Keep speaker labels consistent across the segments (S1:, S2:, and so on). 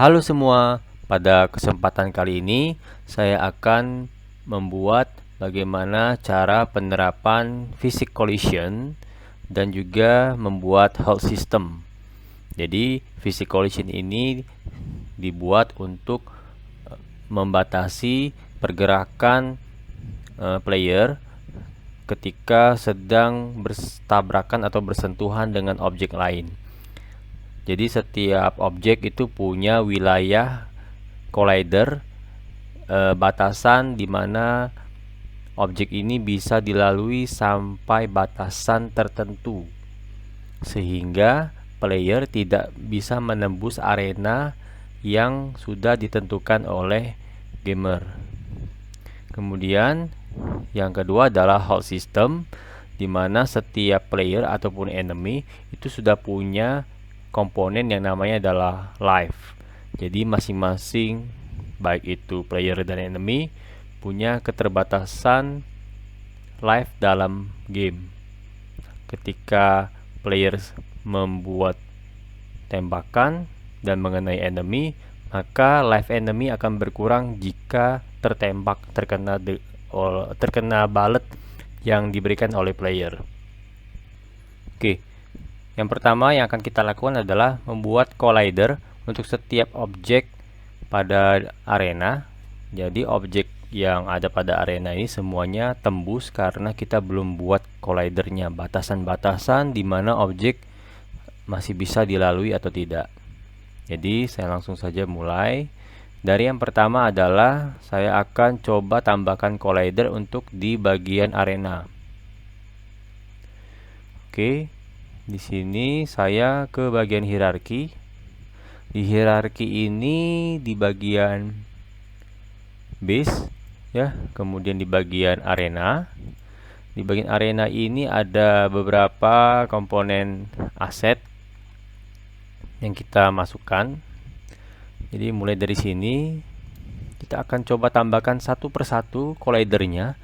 S1: Halo semua, pada kesempatan kali ini saya akan membuat bagaimana cara penerapan physics collision dan juga membuat halt system. Jadi physics collision ini dibuat untuk membatasi pergerakan player ketika sedang bertabrakan atau bersentuhan dengan objek lain. Jadi setiap objek itu punya wilayah collider, batasan di mana objek ini bisa dilalui sampai batasan tertentu, sehingga player tidak bisa menembus arena yang sudah ditentukan oleh gamer. Kemudian yang kedua adalah halt system, di mana setiap player ataupun enemy itu sudah punya komponen yang namanya adalah life. Jadi masing-masing baik itu player dan enemy punya keterbatasan life dalam game. Ketika player membuat tembakan dan mengenai enemy, maka life enemy akan berkurang jika terkena bullet yang diberikan oleh player. Oke. Yang pertama yang akan kita lakukan adalah membuat collider untuk setiap objek pada arena. Jadi objek yang ada pada arena ini semuanya tembus karena kita belum buat collidernya, batasan-batasan di mana objek masih bisa dilalui atau tidak. Jadi saya langsung saja mulai. Dari yang pertama adalah saya akan coba tambahkan collider untuk di bagian arena. Oke. Di sini saya ke bagian hierarki. Di hierarki ini di bagian base ya, kemudian di bagian arena. Di bagian arena ini ada beberapa komponen aset yang kita masukkan. Jadi mulai dari sini kita akan coba tambahkan satu persatu collidernya.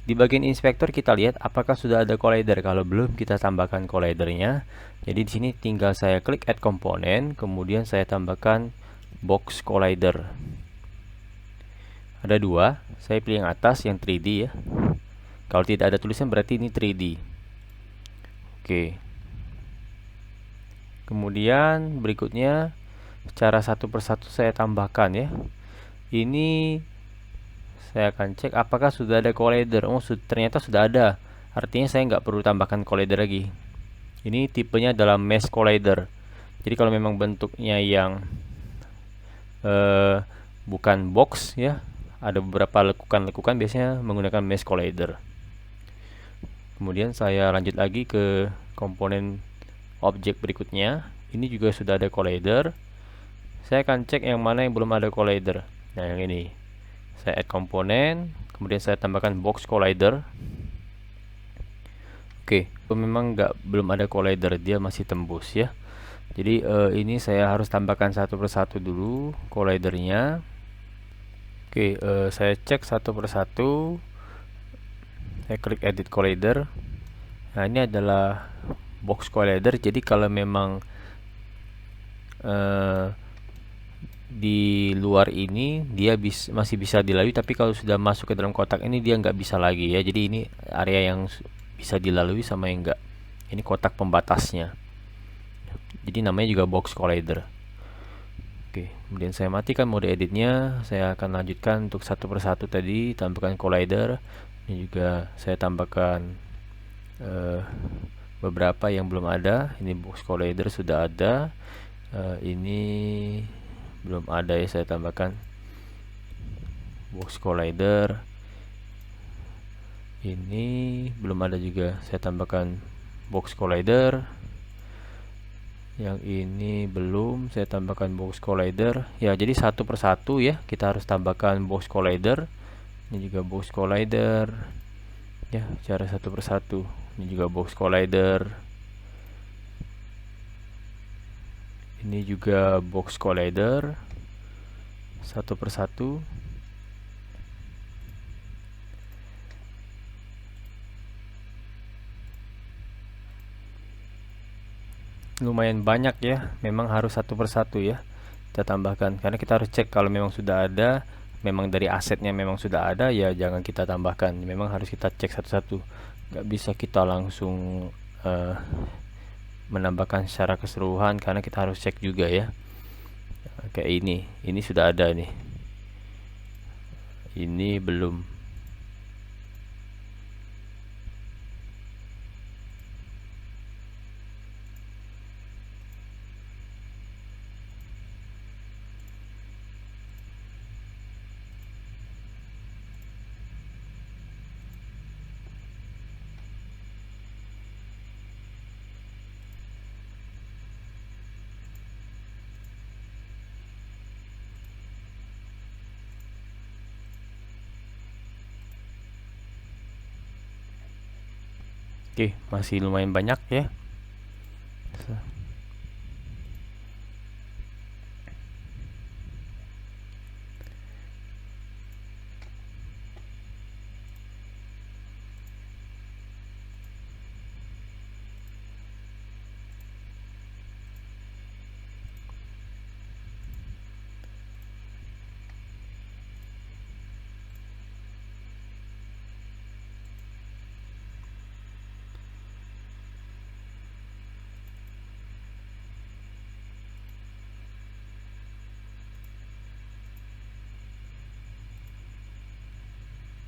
S1: Di bagian inspektor kita lihat apakah sudah ada collider. Kalau belum, kita tambahkan collidernya. Jadi di sini tinggal saya klik add komponen, kemudian saya tambahkan box collider. Ada dua, saya pilih yang atas yang 3D ya. Kalau tidak ada tulisan berarti ini 3D. Oke. Kemudian berikutnya secara satu persatu saya tambahkan ya. Ini saya akan cek apakah sudah ada collider. Oh, ternyata sudah ada. Artinya saya nggak perlu tambahkan collider lagi. Ini tipenya adalah mesh collider. Jadi kalau memang bentuknya yang bukan box ya, ada beberapa lekukan-lekukan, biasanya menggunakan mesh collider. Kemudian saya lanjut lagi ke komponen objek berikutnya. Ini juga sudah ada collider. Saya akan cek yang mana yang belum ada collider. Nah, yang ini. Saya add komponen, kemudian saya tambahkan box collider. Oke, memang belum ada collider, dia masih tembus ya. Jadi ini saya harus tambahkan satu persatu dulu collidernya. Oke, saya cek satu persatu. Saya klik edit collider. Nah, ini adalah box collider. Jadi kalau memang di luar ini dia masih bisa dilalui, tapi kalau sudah masuk ke dalam kotak ini dia nggak bisa lagi ya. Jadi ini area yang bisa dilalui sama yang enggak. Ini kotak pembatasnya. Jadi namanya juga box collider. Oke, kemudian saya matikan mode editnya. Saya akan lanjutkan untuk satu persatu tadi, tambahkan collider. Ini juga saya tambahkan beberapa yang belum ada. Ini box collider sudah ada. Ini belum ada ya, saya tambahkan box collider. Ini belum ada juga, saya tambahkan box collider. Yang ini belum, saya tambahkan box collider. Ya, jadi satu persatu ya, kita harus tambahkan box collider. Ini juga box collider. Ya, cara satu persatu. Ini juga box collider. Ini juga box collider. Satu persatu. Lumayan banyak ya, memang harus satu persatu ya. kita tambahkan, karena kita harus cek kalau memang sudah ada, memang dari asetnya memang sudah ada, ya jangan kita tambahkan. Memang harus kita cek satu-satu, nggak bisa kita langsung menambahkan secara keseluruhan, karena kita harus cek juga ya. Kayak ini sudah ada nih, ini belum. Oke, masih lumayan banyak ya.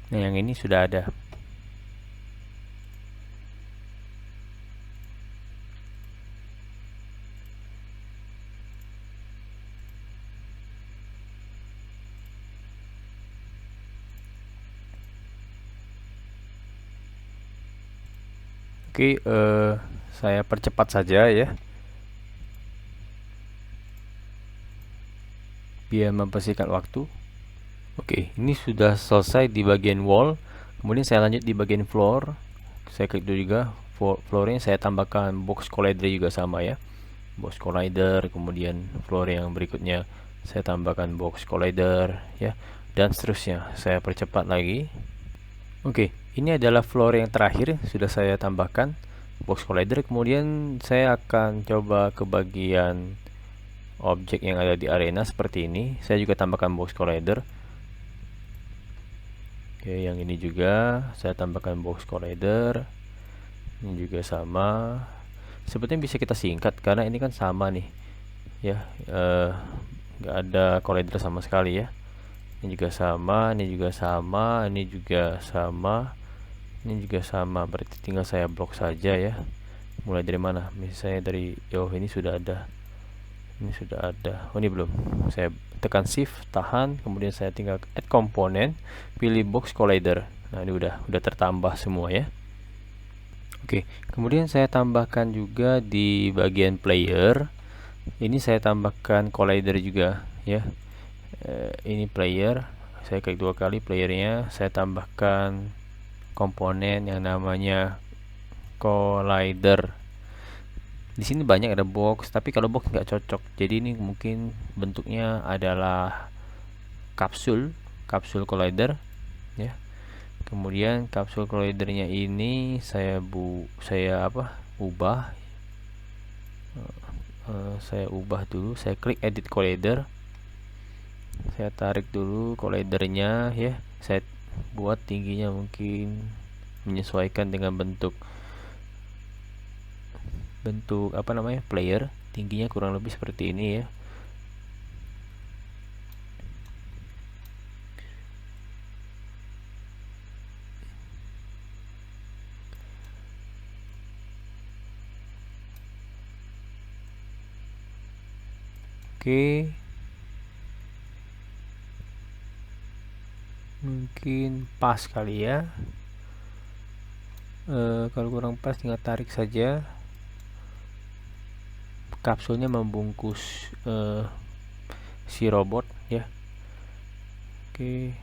S1: Nah, yang ini sudah ada. Oke, saya percepat saja ya, biar mempersingkat waktu. Oke, ini sudah selesai di bagian wall. Kemudian saya lanjut di bagian floor. Saya klik dulu juga floornya, saya tambahkan box collider juga sama ya, box collider. Kemudian floor yang berikutnya saya tambahkan box collider ya, dan seterusnya. Saya percepat lagi. Oke, ini adalah floor yang terakhir, sudah saya tambahkan box collider. Kemudian saya akan coba ke bagian objek yang ada di arena seperti ini. Saya juga tambahkan box collider. Oke, yang ini juga saya tambahkan box collider. Ini juga sama. Sebetulnya bisa kita singkat karena ini kan sama nih ya, nggak ada collider sama sekali ya. Ini juga sama, ini juga sama, ini juga sama, ini juga sama. Berarti tinggal saya blok saja ya. Mulai dari mana? Misalnya dari ini sudah ada, ini sudah ada. Oh, ini belum. Saya tekan shift, tahan, kemudian saya tinggal add komponen, pilih box collider. Nah, ini udah tertambah semua ya. Oke, kemudian saya tambahkan juga di bagian player. Ini saya tambahkan collider juga ya. Ini player, saya klik 2 kali playernya, saya tambahkan komponen yang namanya collider. Di sini banyak ada box, tapi kalau box nggak cocok. Jadi ini mungkin bentuknya adalah kapsul collider ya. Kemudian kapsul collidernya ini saya ubah. Saya ubah dulu. Saya klik edit collider. Saya tarik dulu collidernya ya. Saya buat tingginya mungkin menyesuaikan dengan bentuk apa namanya, player. Tingginya kurang lebih seperti ini ya. Oke, mungkin pas kali ya. Kalau kurang pas tinggal tarik saja. Kapsulnya membungkus si robot ya. Oke,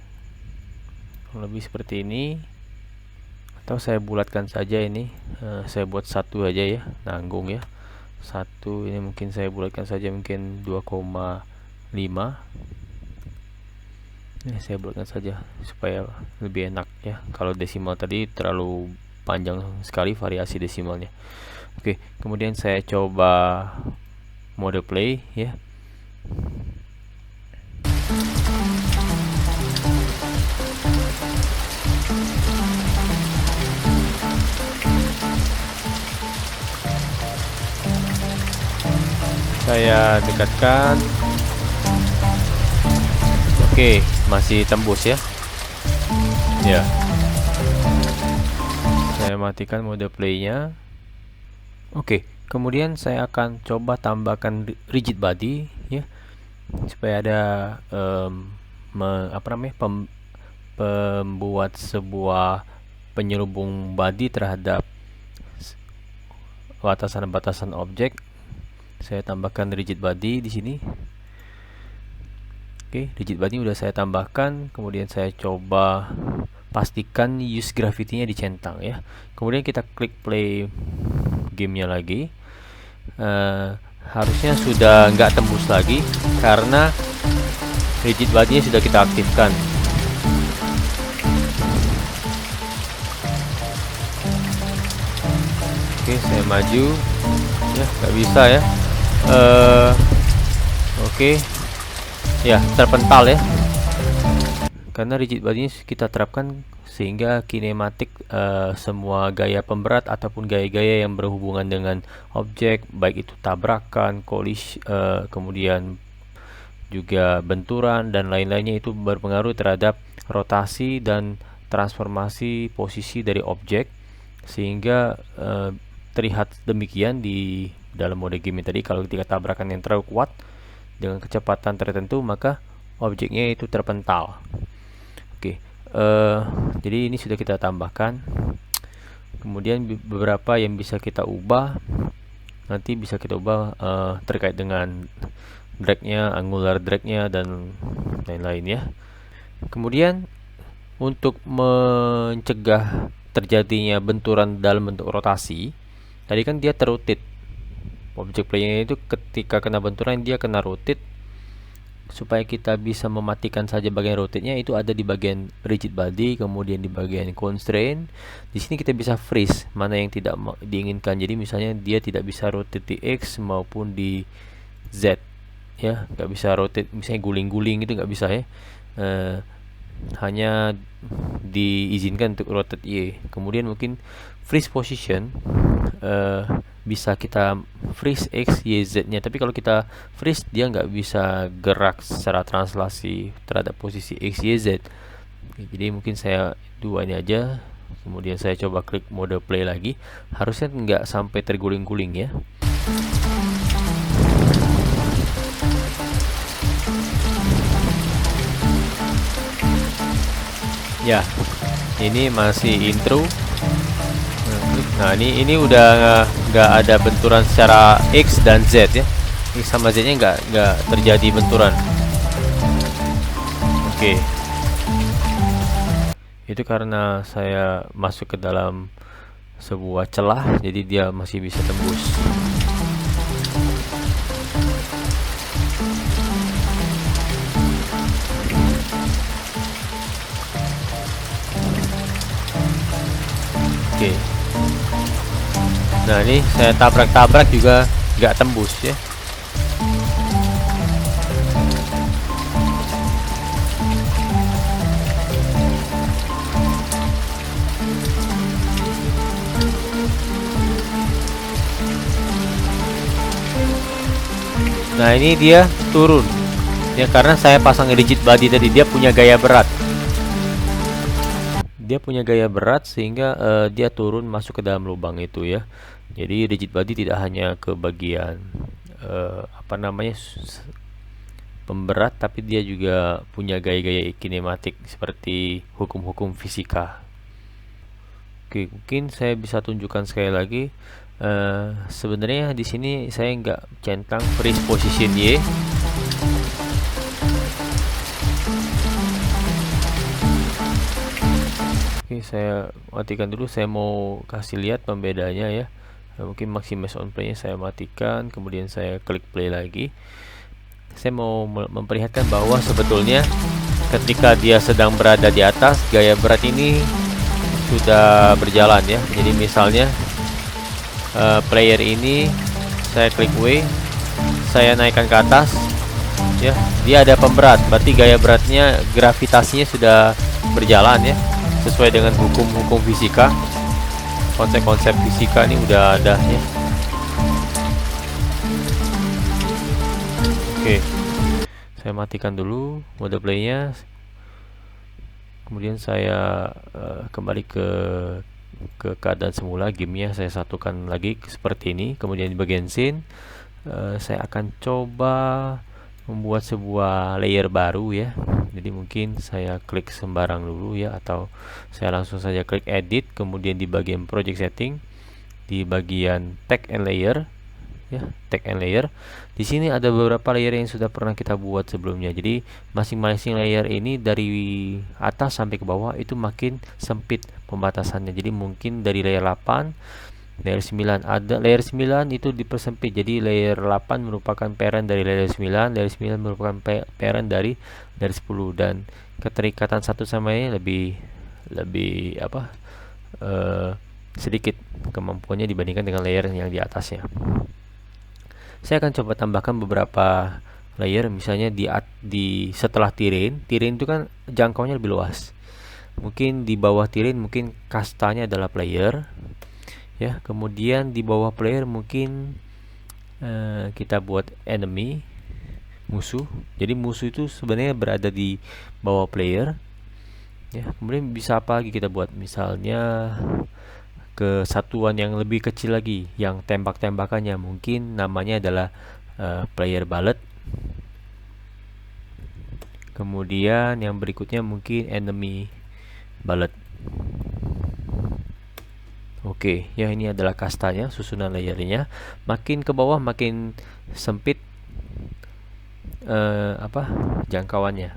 S1: lebih seperti ini, atau saya bulatkan saja ini. Saya buat satu aja ya, nanggung ya. Satu ini mungkin saya bulatkan saja, mungkin 2,5. Ini saya bulatkan saja supaya lebih enak ya. Kalau desimal tadi terlalu panjang sekali variasi desimalnya. Oke, kemudian saya coba mode play ya. Saya dekatkan. Oke, masih tembus ya. Ya. Saya matikan mode playnya. Oke, kemudian saya akan coba tambahkan rigid body ya, supaya ada pembuat sebuah penyelubung body terhadap batasan-batasan objek. Saya tambahkan rigid body di sini. Oke, rigid body udah saya tambahkan. Kemudian saya coba pastikan use gravity-nya dicentang ya. Kemudian kita klik play gamenya lagi. Harusnya sudah nggak tembus lagi karena rigid body-nya sudah kita aktifkan. Oke, saya maju ya, nggak bisa ya. Oke ya, terpental ya, karena rigid body kita terapkan sehingga kinematik semua gaya pemberat ataupun gaya-gaya yang berhubungan dengan objek, baik itu tabrakan, kolisi, kemudian juga benturan dan lain-lainnya, itu berpengaruh terhadap rotasi dan transformasi posisi dari objek, sehingga terlihat demikian di dalam mode game tadi. Kalau ketika tabrakan yang terlalu kuat dengan kecepatan tertentu, maka objeknya itu terpental. Oke, jadi ini sudah kita tambahkan. Kemudian beberapa yang bisa kita ubah, nanti bisa kita ubah terkait dengan dragnya, angular dragnya, dan lain-lain ya. Kemudian untuk mencegah terjadinya benturan dalam bentuk rotasi, tadi kan dia terrotate, objek playnya itu ketika kena benturan dia kena rotate. Supaya kita bisa mematikan saja bagian rotate-nya, itu ada di bagian rigid body, kemudian di bagian constraint. Di sini kita bisa freeze mana yang tidak diinginkan. Jadi misalnya dia tidak bisa rotate di X maupun di Z ya, nggak bisa rotate, misalnya guling-guling itu nggak bisa ya. Hanya diizinkan untuk rotate Y. Kemudian mungkin freeze position, bisa kita freeze X, Y, Z nya, tapi kalau kita freeze dia nggak bisa gerak secara translasi terhadap posisi X, Y, Z. Jadi mungkin saya dua ini aja. Kemudian saya coba klik mode play lagi, harusnya nggak sampai terguling-guling ya. Ya, ini masih intro. Nah, ini udah nggak ada benturan secara X dan Z ya. X sama Z nya nggak terjadi benturan. Oke. Itu karena saya masuk ke dalam sebuah celah, jadi dia masih bisa tembus. Oke. Nah, ini saya tabrak-tabrak juga nggak tembus ya. Nah, ini dia turun ya, karena saya pasang rigid body tadi, dia punya gaya berat. Dia punya gaya berat sehingga dia turun masuk ke dalam lubang itu ya. Jadi rigid body tidak hanya ke bagian pemberat, tapi dia juga punya gaya-gaya kinematik seperti hukum-hukum fisika. Oke, mungkin saya bisa tunjukkan sekali lagi. Sebenarnya di sini saya nggak centang freeze position Y. Oke, saya matikan dulu. Saya mau kasih lihat pembedanya ya. Mungkin maximize on play nya saya matikan, kemudian saya klik play lagi. Saya mau memperlihatkan bahwa sebetulnya ketika dia sedang berada di atas, gaya berat ini sudah berjalan ya. Jadi misalnya player ini saya klik W, saya naikkan ke atas ya, dia ada pemberat, berarti gaya beratnya, gravitasinya sudah berjalan ya, sesuai dengan hukum-hukum fisika. Konsep-konsep fisika ini udah ada ya. Oke, saya matikan dulu mode playnya, kemudian saya kembali ke keadaan semula gamenya. Saya satukan lagi seperti ini. Kemudian di bagian scene saya akan coba membuat sebuah layer baru ya. Jadi mungkin saya klik sembarang dulu ya, atau saya langsung saja klik edit, kemudian di bagian project setting, di bagian tag and layer ya, tag and layer. Di sini ada beberapa layer yang sudah pernah kita buat sebelumnya. Jadi masing-masing layer ini dari atas sampai ke bawah itu makin sempit pembatasannya. Jadi mungkin dari layer 8, layer 9, ada layer 9 itu dipersempit. Jadi layer 8 merupakan parent dari layer 9, layer 9 merupakan parent dari 10, dan keterikatan satu sama ini lebih apa sedikit kemampuannya dibandingkan dengan layer yang di atasnya. Saya akan coba tambahkan beberapa layer, misalnya di setelah terrain itu kan jangkauannya lebih luas. Mungkin di bawah terrain mungkin kastanya adalah player ya, kemudian di bawah player mungkin kita buat enemy, musuh. Jadi musuh itu sebenarnya berada di bawah player ya. Kemudian bisa apa lagi kita buat, misalnya kesatuan yang lebih kecil lagi yang tembak-tembakannya mungkin namanya adalah player bullet. Kemudian yang berikutnya mungkin enemy bullet. Oke, ya ini adalah kastanya, susunan layernya. Makin ke bawah makin sempit jangkauannya.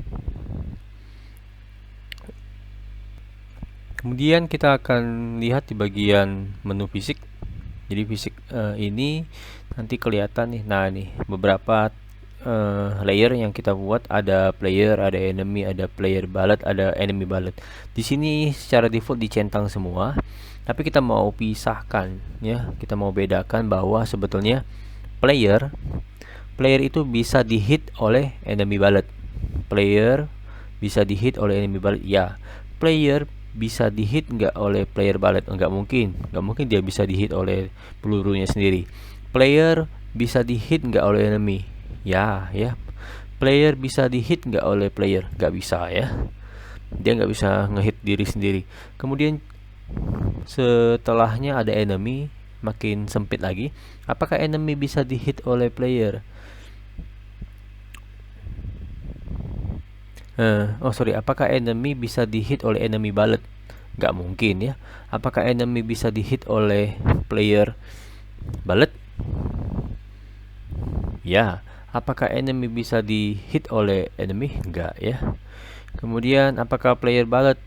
S1: Kemudian kita akan lihat di bagian menu fisik. Jadi fisik ini nanti kelihatan nih. Nah, ini beberapa layer yang kita buat, ada player, ada enemy, ada player bullet, ada enemy bullet. Di sini secara default dicentang semua. Tapi kita mau pisahkan ya, kita mau bedakan bahwa sebetulnya player itu bisa dihit oleh enemy bullet. Player bisa dihit oleh enemy bullet ya. Player bisa dihit nggak oleh player bullet? Nggak mungkin dia bisa dihit oleh pelurunya sendiri. Player bisa dihit nggak oleh enemy? Ya. Player bisa dihit nggak oleh player? Nggak bisa ya. Dia nggak bisa ngehit diri sendiri. Kemudian setelahnya ada enemy, makin sempit lagi. Apakah enemy bisa dihit oleh player? Apakah enemy bisa dihit oleh enemy bullet? Nggak mungkin ya. Apakah enemy bisa dihit oleh player bullet? Ya. Apakah enemy bisa dihit oleh enemy? Nggak ya. Kemudian apakah player bullet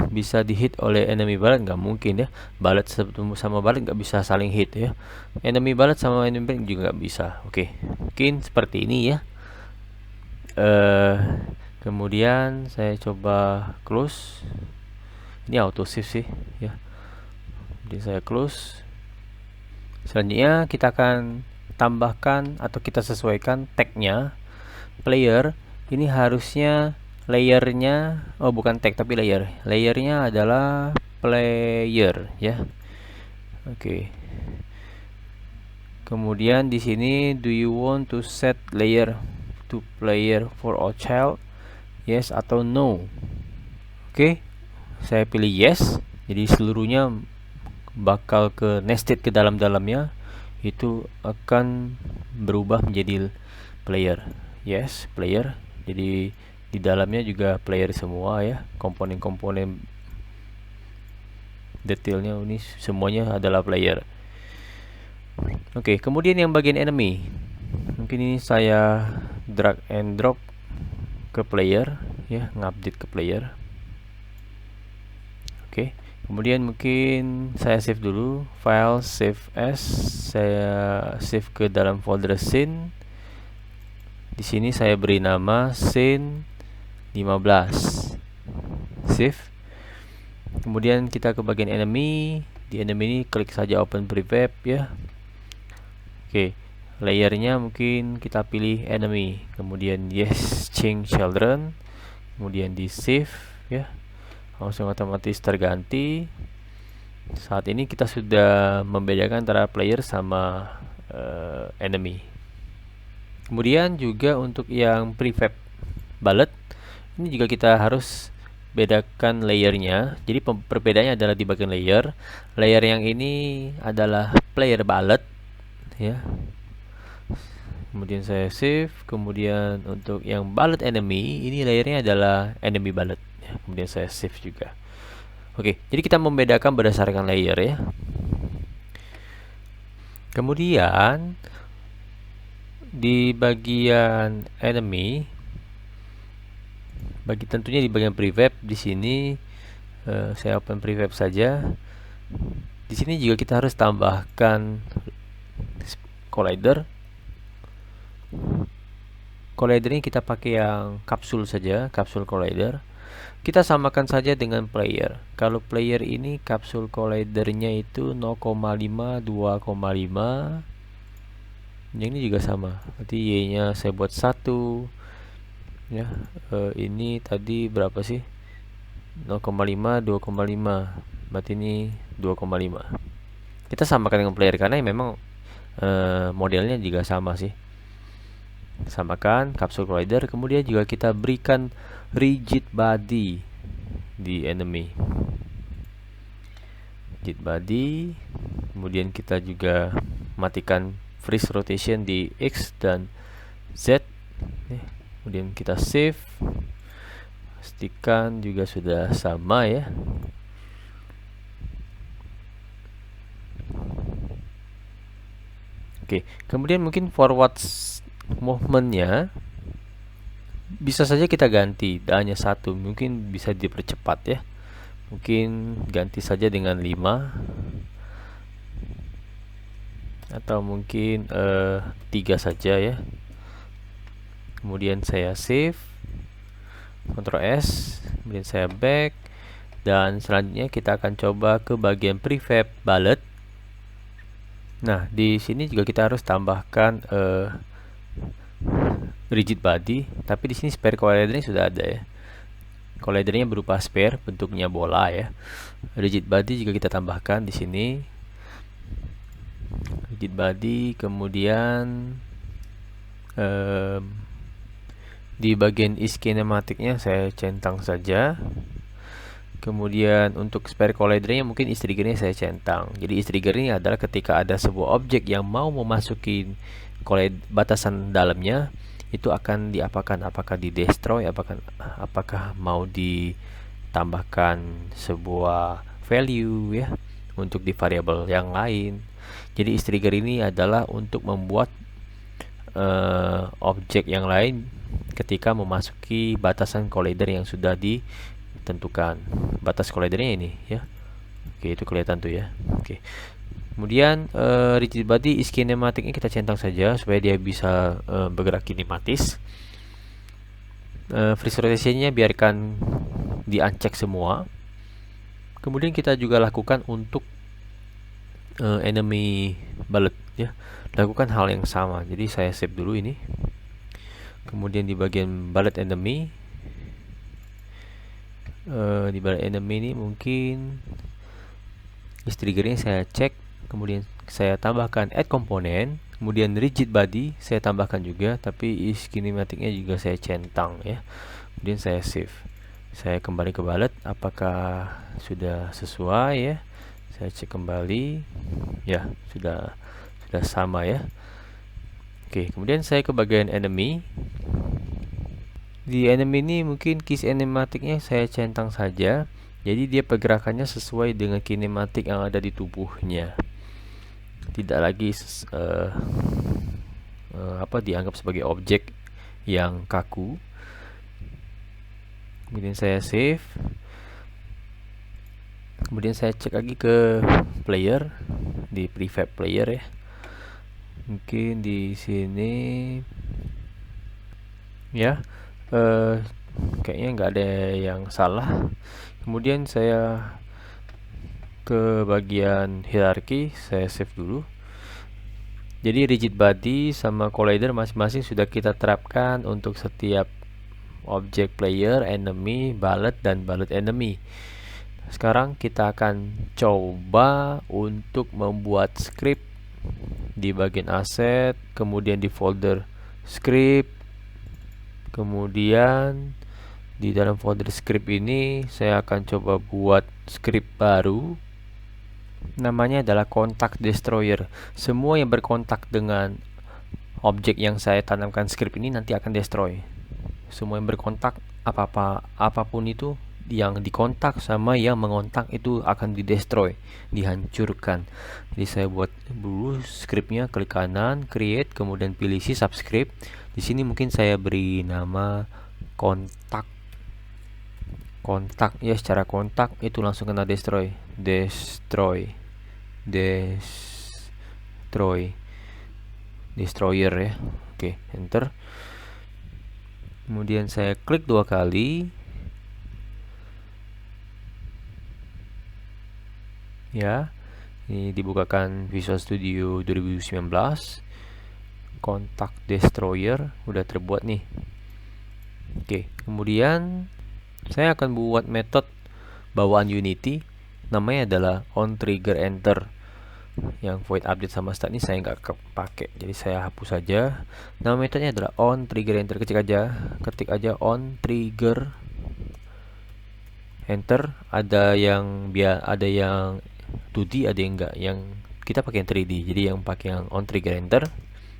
S1: bisa dihit oleh enemy bullet? Nggak mungkin ya. Bullet sama bullet nggak bisa saling hit ya. Enemy bullet sama enemy bullet juga nggak bisa. Oke, mungkin seperti ini ya. Kemudian saya coba close. Ini auto save sih ya. Jadi saya close. Selanjutnya kita akan tambahkan atau kita sesuaikan tagnya. Player ini harusnya layernya, bukan tag tapi layer. Layernya adalah player ya. Oke. Kemudian di sini, do you want to set layer to player for all child? Yes atau no? Oke. Saya pilih yes. Jadi seluruhnya bakal ke nested ke dalam-dalamnya, itu akan berubah menjadi player. Yes, player. Jadi di dalamnya juga player semua ya. Komponen-komponen detailnya ini semuanya adalah player. Oke, kemudian yang bagian enemy, mungkin ini saya drag and drop ke player ya, ngupdate ke player. Oke, kemudian mungkin saya save dulu, file save as, saya save ke dalam folder scene. Di sini saya beri nama scene 15. Save. Kemudian kita ke bagian enemy. Di enemy ini klik saja open prefab ya. Oke, layernya mungkin kita pilih enemy. Kemudian yes, change children. Kemudian di save ya. Langsung otomatis terganti. Saat ini kita sudah membedakan antara player sama enemy. Kemudian juga untuk yang prefab bullet, ini juga kita harus bedakan layernya. Jadi perbedaannya adalah di bagian layer. Layer yang ini adalah player bullet ya. Kemudian saya save. Kemudian untuk yang bullet enemy, ini layernya adalah enemy bullet ya. Kemudian saya save juga. Oke, jadi kita membedakan berdasarkan layer ya. Kemudian di bagian enemy, tentunya di bagian prefab, di sini saya open prefab saja. Di sini juga kita harus tambahkan collider. Collider ini kita pakai yang kapsul saja, kapsul collider. Kita samakan saja dengan player. Kalau player ini kapsul collidernya itu 0,5, 2,5. Yang ini juga sama. Berarti Y-nya saya buat 1. Ya, ini tadi berapa sih? 0,5, 2,5. Berarti ini 2,5. Kita samakan dengan player karena memang modelnya juga sama sih. Samakan kapsul collider. Kemudian juga kita berikan rigid body di enemy, rigid body. Kemudian kita juga matikan freeze rotation di X dan Z. Kemudian kita save, pastikan juga sudah sama ya. Oke, kemudian mungkin forward movementnya bisa saja kita ganti, hanya satu, mungkin bisa dipercepat ya. Mungkin ganti saja dengan 5 atau mungkin 3 saja ya. Kemudian saya save, Ctrl S, kemudian saya back, dan selanjutnya kita akan coba ke bagian prefab bullet. Nah, di sini juga kita harus tambahkan rigid body, tapi di sini spare collidernya sudah ada ya. Collidernya berupa spare, bentuknya bola ya. Rigid body juga kita tambahkan di sini. Rigid body, kemudian di bagian iskinematiknya saya centang saja. Kemudian untuk spare collidernya mungkin triggernya saya centang. Jadi trigger ini adalah ketika ada sebuah objek yang mau memasuki batasan dalamnya, itu akan diapakan, apakah di destroy, apakah mau ditambahkan sebuah value ya untuk di variabel yang lain. Jadi trigger ini adalah untuk membuat objek yang lain ketika memasuki batasan collider yang sudah ditentukan. Batas collidernya ini ya. Oke, itu kelihatan tuh ya. Oke. Kemudian rigid body iskinematiknya kita centang saja supaya dia bisa bergerak kinematis. Freeze rotation-nya biarkan di-uncheck semua. Kemudian kita juga lakukan untuk enemy bullet ya. Lakukan hal yang sama. Jadi saya save dulu ini. Kemudian di bagian bullet enemy, di bullet enemy ini mungkin triggernya saya cek. Kemudian saya tambahkan add component, kemudian rigid body saya tambahkan juga, tapi iskinematiknya juga saya centang ya. Kemudian saya save, saya kembali ke bullet, apakah sudah sesuai ya. Saya cek kembali ya, sudah sama ya. Oke, kemudian saya ke bagian enemy. Di enemy ini mungkin kinematiknya saya centang saja, jadi dia pergerakannya sesuai dengan kinematik yang ada di tubuhnya, tidak lagi dianggap sebagai objek yang kaku. Kemudian saya save, kemudian saya cek lagi ke player, di prefab player ya. Mungkin di sini ya, kayaknya nggak ada yang salah. Kemudian saya ke bagian hierarki, saya save dulu. Jadi rigid body sama collider masing-masing sudah kita terapkan untuk setiap objek player, enemy, bullet, dan bullet enemy. Sekarang kita akan coba untuk membuat script di bagian aset, kemudian di folder script. Kemudian di dalam folder script ini saya akan coba buat script baru, namanya adalah contact destroyer. Semua yang berkontak dengan objek yang saya tanamkan script ini nanti akan destroy. Semua yang berkontak, apapun itu yang dikontak sama yang mengontak itu akan didestroy, dihancurkan. Jadi saya buat dulu scriptnya, klik kanan, create, kemudian pilih si subscript. Di sini mungkin saya beri nama kontak ya, secara kontak itu langsung kena destroy. Destroyer ya. Oke, enter. Kemudian saya klik 2 kali. Ya. Ini dibukakan Visual Studio 2019. Kontak destroyer udah terbuat nih. Oke, kemudian saya akan buat metode bawaan Unity, namanya adalah onTriggerEnter. Yang void update sama start ini saya nggak pakai, jadi saya hapus saja. Nama metodenya adalah onTriggerEnter. Ketik aja onTriggerEnter. Ada yang 2D, ada yang enggak. Yang kita pakai yang 3D, jadi yang pakai yang onTriggerEnter.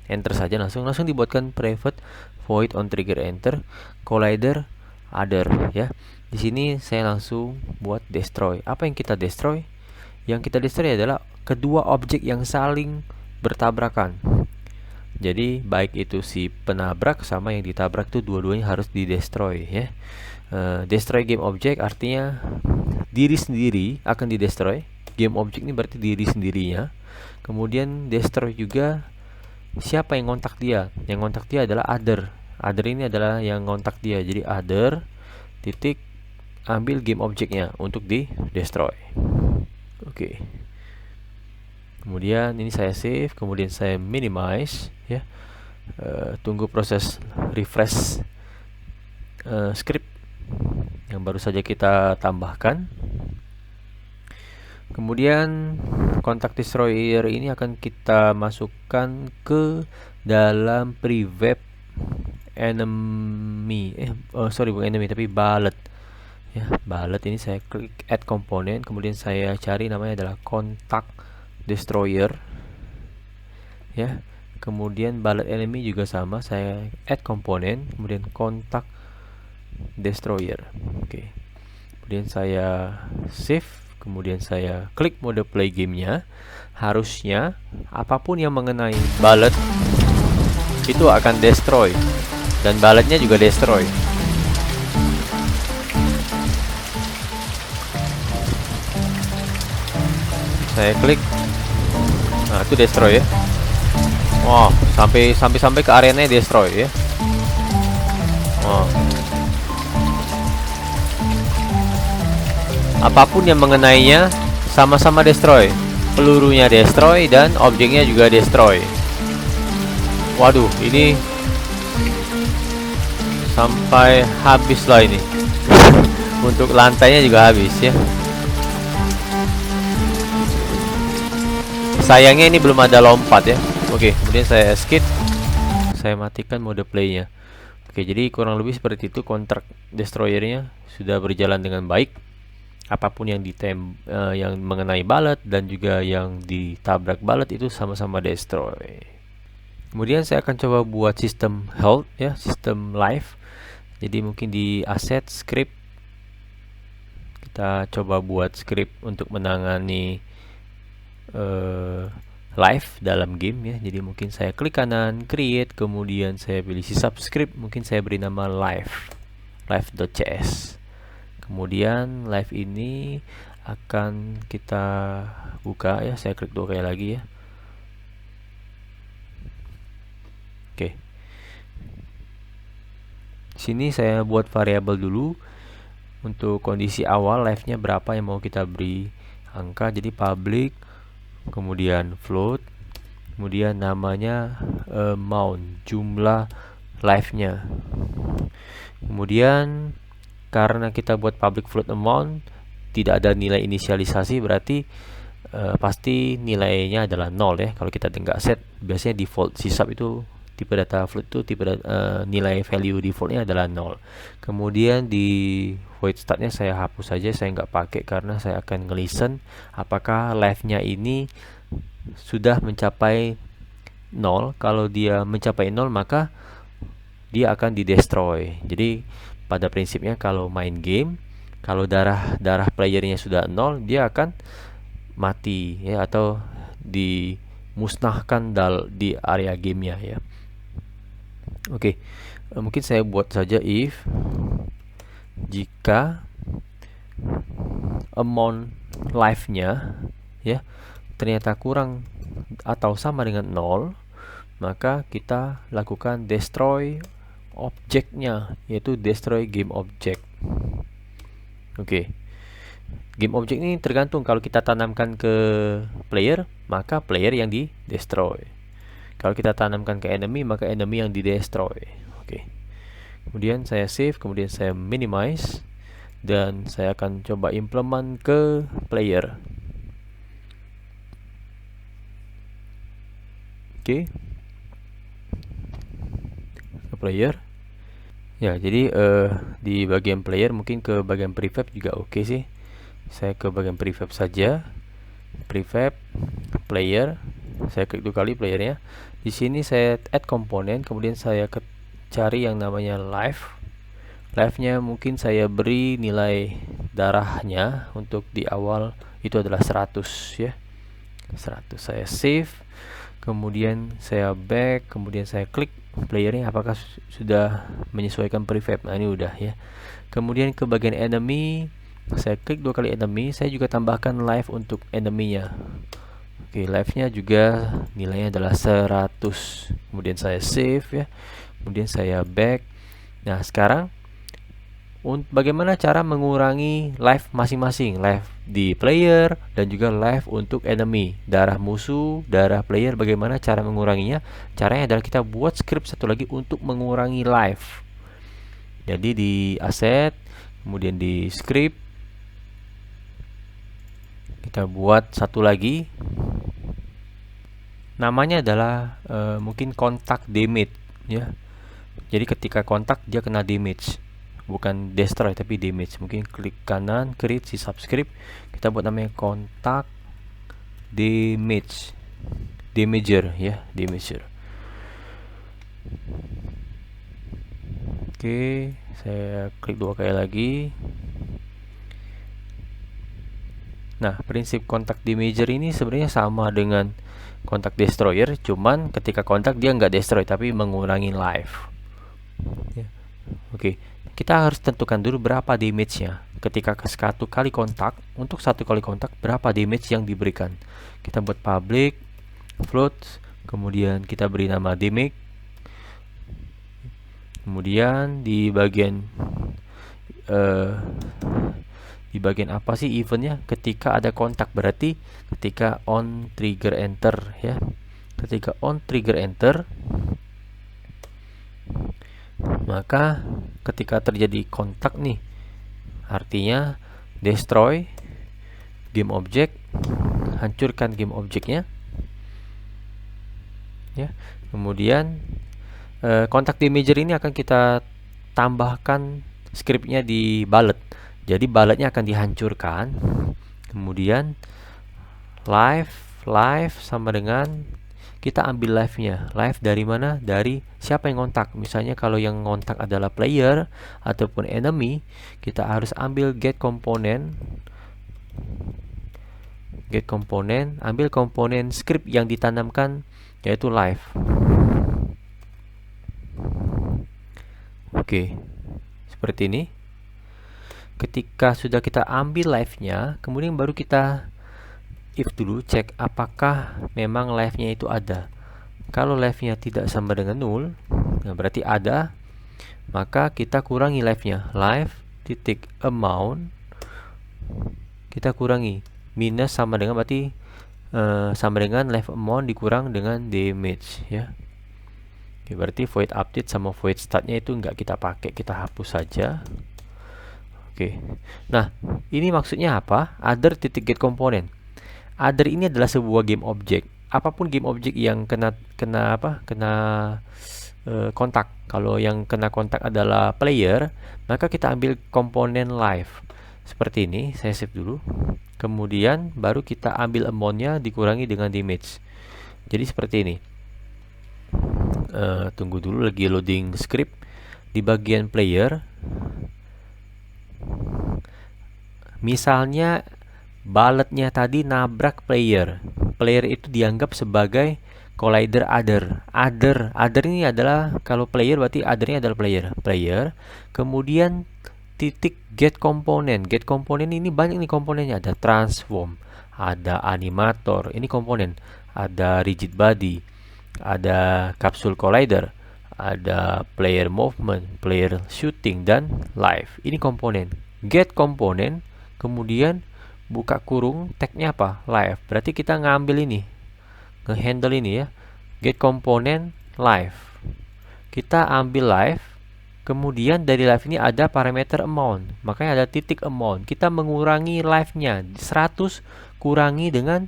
S1: Enter saja, langsung dibuatkan private void onTriggerEnter collider other ya. Di sini saya langsung buat destroy. Apa yang kita destroy? Yang kita destroy adalah kedua objek yang saling bertabrakan. Jadi baik itu si penabrak sama yang ditabrak itu dua-duanya harus didestroy ya. Destroy game object artinya diri sendiri akan didestroy. Game object ini berarti diri sendirinya. Kemudian destroy juga siapa yang ngontak dia. Yang ngontak dia adalah other. Other ini adalah yang ngontak dia. Jadi other titik ambil game objeknya untuk di destroy. Oke. Kemudian ini saya save, kemudian saya minimize ya. Tunggu proses refresh script yang baru saja kita tambahkan. Kemudian kontak destroyer ini akan kita masukkan ke dalam preweb enemy. Bukan enemy tapi bullet. Ya, bullet ini saya klik add component, kemudian saya cari namanya adalah kontak destroyer. Ya. Kemudian bullet enemy juga sama, saya add component, kemudian kontak destroyer. Oke. Kemudian saya save, kemudian saya klik mode play gamenya. Harusnya apapun yang mengenai bullet itu akan destroy, dan bulletnya juga destroy. Saya klik, nah itu destroy ya. Wow, sampai ke areanya destroy ya. Wow. Apapun yang mengenainya sama-sama destroy. Pelurunya destroy dan objeknya juga destroy. Waduh, ini sampai habis lah ini. Untuk lantainya juga habis ya. Sayangnya ini belum ada lompat ya. Oke, kemudian saya skip. Saya matikan mode playnya. Oke, jadi kurang lebih seperti itu. Kontak destroyernya sudah berjalan dengan baik. Apapun yang yang mengenai bullet dan juga yang ditabrak bullet itu sama-sama destroy. Kemudian saya akan coba buat sistem health ya, sistem life. Jadi mungkin di asset script kita coba buat script untuk menangani live dalam game ya. Jadi mungkin saya klik kanan create, kemudian saya pilih si subscript, mungkin saya beri nama live.cs. Kemudian live ini akan kita buka ya. Saya klik 2 kali lagi ya. Oke. Sini saya buat variabel dulu untuk kondisi awal live-nya berapa yang mau kita beri angka. Jadi public, kemudian float, kemudian namanya amount, jumlah live-nya. Kemudian karena kita buat public float amount, tidak ada nilai inisialisasi, berarti pasti nilainya adalah 0 ya. Kalau kita nggak set, biasanya default sysub itu tipe data float itu nilai value defaultnya adalah 0. Kemudian di void startnya saya hapus saja, saya nggak pakai karena saya akan ngelisten apakah live-nya ini sudah mencapai 0. Kalau dia mencapai 0 maka dia akan di-destroy. Jadi pada prinsipnya kalau main game, kalau darah playernya sudah 0, dia akan mati ya, atau dimusnahkan di area gamenya ya. Oke, mungkin saya buat saja if jika amount life-nya ya ternyata kurang atau sama dengan 0, maka kita lakukan destroy objeknya, yaitu destroy game object. Oke. Game object ini tergantung, kalau kita tanamkan ke player, maka player yang di destroy. Kalau kita tanamkan ke enemy, maka enemy yang di destroy. Oke. Kemudian saya save, kemudian saya minimize, dan saya akan coba implement ke player. Oke. Ke player. Ya, jadi di bagian player, mungkin ke bagian prefab juga oke sih. Saya ke bagian prefab saja. Prefab player, saya klik 2 kali playernya. Di sini saya add komponen, kemudian saya cari yang namanya live. Live-nya mungkin saya beri nilai darahnya untuk di awal itu adalah 100 ya. 100. Saya save, kemudian saya back, kemudian saya klik playernya apakah sudah menyesuaikan prefab. Nah, ini udah ya. Kemudian ke bagian enemy, saya klik 2 kali enemy, saya juga tambahkan live untuk enemy-nya. Oke, live-nya juga nilainya adalah 100. Kemudian saya save ya. Kemudian saya back. Nah, sekarang bagaimana cara mengurangi live masing-masing, live di player dan juga live untuk enemy, darah musuh, darah player, bagaimana cara menguranginya? Caranya adalah kita buat script satu lagi untuk mengurangi live. Jadi di asset, kemudian di script, kita buat satu lagi, namanya adalah mungkin kontak damage ya. Jadi ketika kontak dia kena damage, bukan destroy tapi damage. Mungkin klik kanan, create si subscript, kita buat namanya kontak damage, damager ya, damager. Oke, saya klik 2 kali lagi. Nah, prinsip kontak damager ini sebenarnya sama dengan kontak destroyer, cuman ketika kontak dia nggak destroy tapi mengurangi life ya. Oke, kita harus tentukan dulu berapa damage-nya. Ketika satu kali kontak, untuk satu kali kontak berapa damage yang diberikan. Kita buat public float, kemudian kita beri nama damage. Kemudian di bagian apa sih eventnya? Ketika ada kontak, berarti ketika on trigger enter ya. Ketika on trigger enter, maka ketika terjadi kontak nih, artinya destroy game object, hancurkan game objeknya ya. Kemudian kontak damager ini akan kita tambahkan scriptnya di bullet. Jadi bulletnya akan dihancurkan. Kemudian live sama dengan kita ambil live-nya. Live dari mana? Dari siapa yang ngontak. Misalnya kalau yang ngontak adalah player ataupun enemy, kita harus ambil get komponen. Get komponen, ambil komponen script yang ditanamkan, yaitu live. Oke, seperti ini. Ketika sudah kita ambil live-nya, kemudian baru kita if dulu, cek apakah memang live-nya itu ada. Kalau live-nya tidak sama dengan 0, nah berarti ada, maka kita kurangi live-nya. Live titik amount kita kurangi, minus sama dengan berarti sama dengan live amount dikurang dengan damage ya. Oke, berarti void update sama void startnya itu nggak kita pakai, kita hapus saja. Oke, nah ini maksudnya apa? Other titik get komponen. Other ini adalah sebuah game object. apapun game object yang kena kontak. Kalau yang kena kontak adalah player, maka kita ambil komponen live seperti ini. Saya save dulu, kemudian baru kita ambil amount-nya dikurangi dengan damage. Jadi seperti ini. Tunggu dulu, lagi loading script. Di bagian player, misalnya bulletnya tadi nabrak player itu dianggap sebagai collider other ini adalah, kalau player berarti othernya adalah player. Kemudian titik get komponen ini banyak nih komponennya, ada transform, ada animator, ini komponen, ada rigid body, ada capsule collider, ada player movement, player shooting, dan live. Ini komponen. Get komponen, kemudian buka kurung, tagnya apa? Live. Berarti kita ngambil ini, ngehandle ini ya, get komponen live. Kita ambil live, kemudian dari live ini ada parameter amount, makanya ada titik amount. Kita mengurangi live-nya 100 kurangi dengan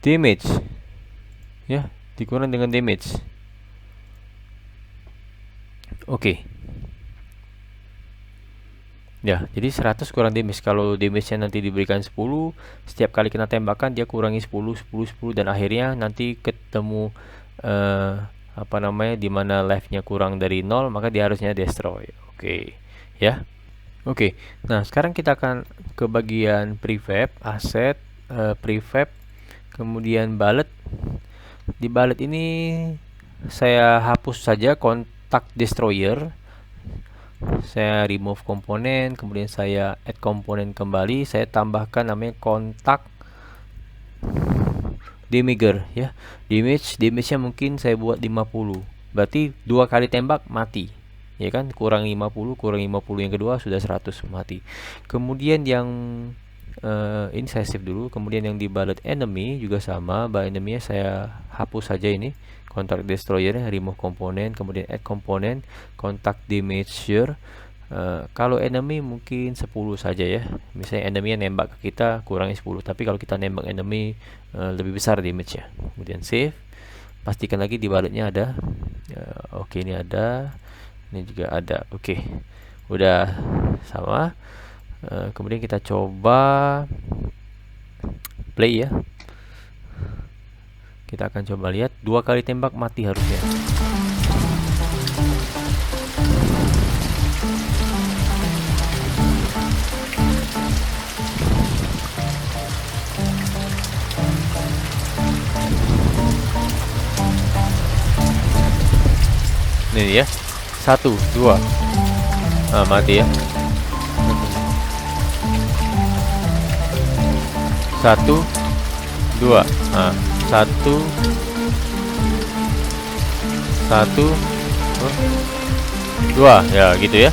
S1: damage ya, dikurangi dengan damage. Oke. Ya, jadi 100 kurang damage. Kalau damage-nya nanti diberikan 10, setiap kali kena tembakan dia kurangi 10, dan akhirnya nanti ketemu dimana life-nya kurang dari 0, maka dia harusnya destroy. Oke, ya. Oke. Nah, sekarang kita akan ke bagian prefab, asset, prefab, kemudian bullet. Di bullet ini saya hapus saja kontak destroyer. Saya remove komponen, kemudian saya add komponen kembali, saya tambahkan namanya kontak damager ya. Damage-nya mungkin saya buat 50. Berarti 2 kali tembak mati. Ya kan? Kurang 50 yang kedua sudah 100 mati. Kemudian yang ini saya save dulu. Kemudian yang di bullet enemy juga sama, bullet enemy-nya saya hapus saja ini. Kontak destroyer, remove komponen, kemudian add komponen, kontak damager. Kalau enemy mungkin 10 saja ya. Misalnya enemy nembak ke kita, kurangi 10. Tapi kalau kita nembak enemy lebih besar damage-nya. Kemudian save. Pastikan lagi di bulletnya ada. Oke, ini ada. Ini juga ada. Oke. Udah sama. Kemudian kita coba play ya. Kita akan coba lihat, 2 kali tembak mati harusnya. Ini ya, 1, 2, mati ya. 1, 2, 1, 2 ya gitu ya.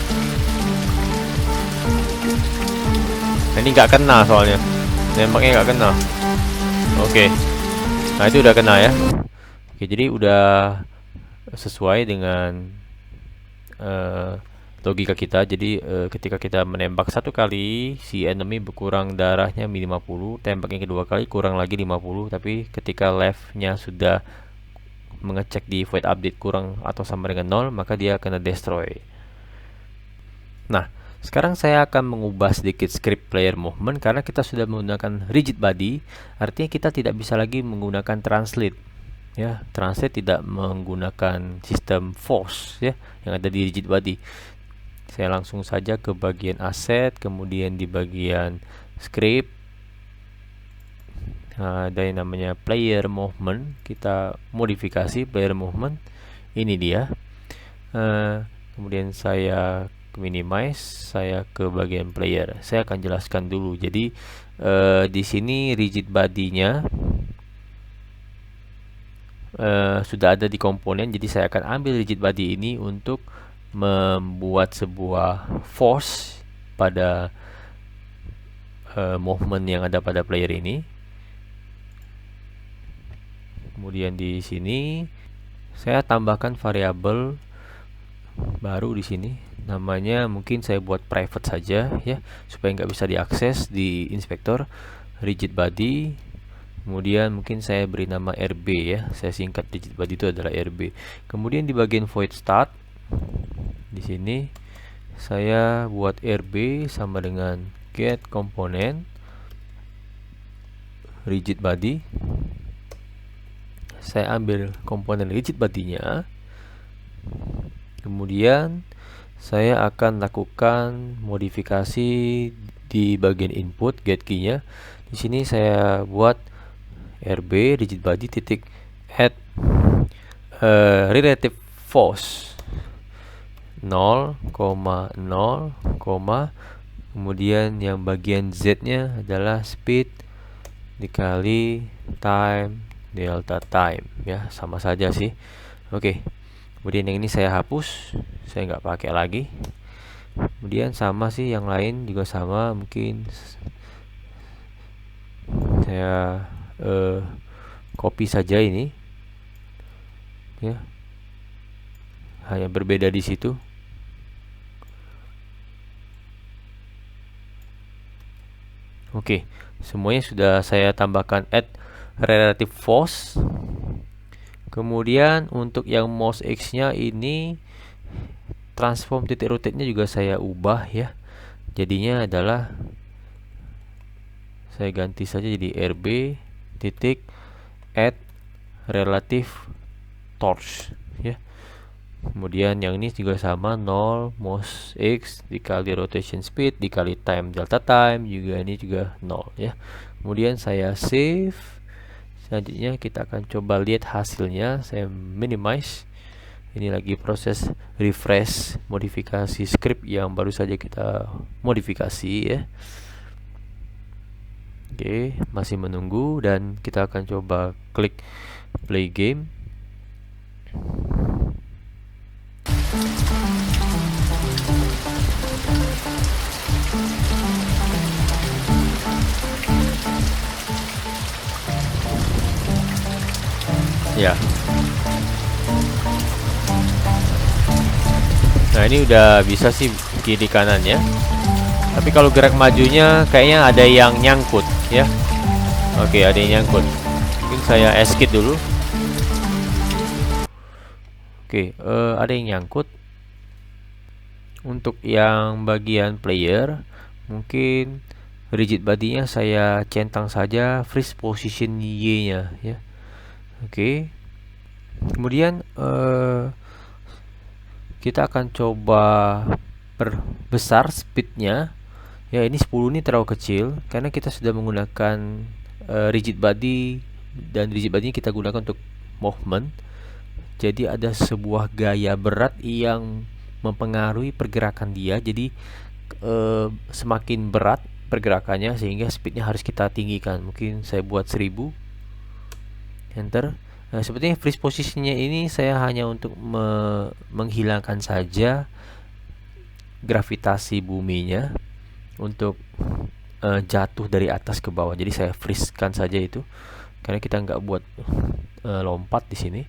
S1: Ini nggak kena soalnya, nembaknya nggak kena. Oke, nah itu udah kena ya. Oke, jadi udah sesuai dengan logika kita. Jadi ketika kita menembak 1 kali, si enemy berkurang darahnya 50, tembaknya kedua kali kurang lagi 50. Tapi ketika life-nya sudah mengecek di void update kurang atau sama dengan 0, maka dia akan destroy. Nah, sekarang saya akan mengubah sedikit script player movement karena kita sudah menggunakan rigid body. Artinya kita tidak bisa lagi menggunakan translate ya. Translate tidak menggunakan sistem force ya yang ada di rigid body. Saya langsung saja ke bagian asset, kemudian di bagian script ada yang namanya player movement. Kita modifikasi player movement, ini dia. Kemudian saya minimize, saya ke bagian player. Saya akan jelaskan dulu. Jadi di sini rigid body-nya sudah ada di komponen. Jadi saya akan ambil rigid body ini untuk membuat sebuah force pada movement yang ada pada player ini. Kemudian di sini saya tambahkan variabel baru di sini, namanya mungkin saya buat private saja ya, supaya nggak bisa diakses di inspektor. Rigid body, Kemudian mungkin saya beri nama RB ya, saya singkat rigid body itu adalah RB. Kemudian di bagian void start, di sini saya buat RB sama dengan get komponen rigid body. Saya ambil komponen rigid body-nya. Kemudian saya akan lakukan modifikasi di bagian input get key-nya. Di sini saya buat RB rigid body titik add relative force 0,0, kemudian yang bagian Z-nya adalah speed dikali time delta time ya, sama saja sih. Oke. Kemudian yang ini saya hapus, saya nggak pakai lagi. Kemudian sama sih yang lain juga sama, mungkin saya copy saja ini ya, hanya berbeda di situ. Oke, semuanya sudah saya tambahkan add relative force. Kemudian untuk yang mouse X nya ini transform titik rotate-nya juga saya ubah ya. Jadinya adalah saya ganti saja jadi RB titik add relative torque ya. Kemudian yang ini juga sama, 0 mouse X dikali rotation speed dikali time delta time, juga ini juga 0 ya. Kemudian saya save. Selanjutnya kita akan coba lihat hasilnya. Saya minimize. Ini lagi proses refresh modifikasi script yang baru saja kita modifikasi ya. Oke, masih menunggu dan kita akan coba klik play game. Ya. Nah, ini udah bisa sih kiri kanannya. Tapi kalau gerak majunya kayaknya ada yang nyangkut ya. Oke, ada yang nyangkut. Mungkin saya escape dulu. Oke, ada yang nyangkut. Untuk yang bagian player, mungkin rigid body-nya saya centang saja freeze position Y-nya ya. Oke. Kemudian kita akan coba perbesar speednya ya. Ini 10 ini terlalu kecil karena kita sudah menggunakan rigid body, dan rigid body kita gunakan untuk movement. Jadi ada sebuah gaya berat yang mempengaruhi pergerakan dia. Jadi semakin berat pergerakannya sehingga speednya harus kita tinggikan. Mungkin saya buat 1000, enter. Nah, sepertinya freeze positionnya ini saya hanya untuk menghilangkan saja gravitasi buminya untuk jatuh dari atas ke bawah. Jadi saya freeze-kan saja itu karena kita nggak buat lompat di sini.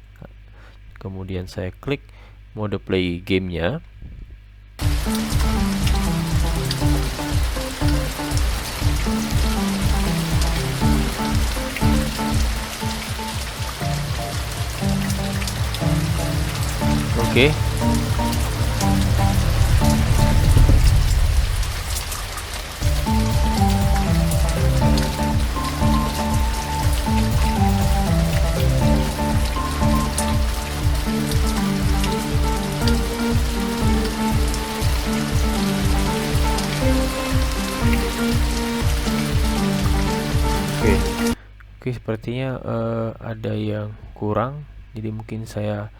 S1: Kemudian saya klik mode play gamenya. Oke. Oke, sepertinya ada yang kurang. Jadi mungkin saya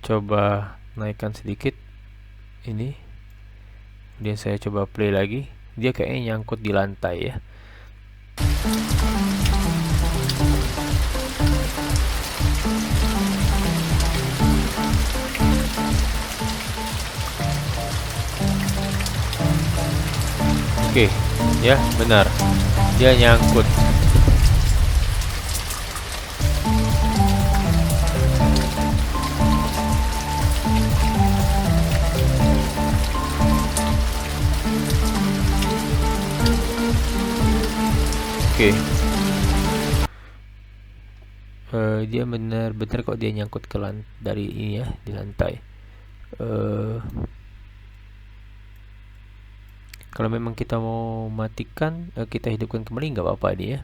S1: coba naikkan sedikit ini. Kemudian saya coba play lagi. Dia kayaknya nyangkut di lantai ya. Oke, ya benar. Dia nyangkut. Oke. dia benar-benar kok dia nyangkut ke dari ini ya, di lantai. Kalau memang kita mau matikan, kita hidupkan kembali nggak apa-apa dia ya.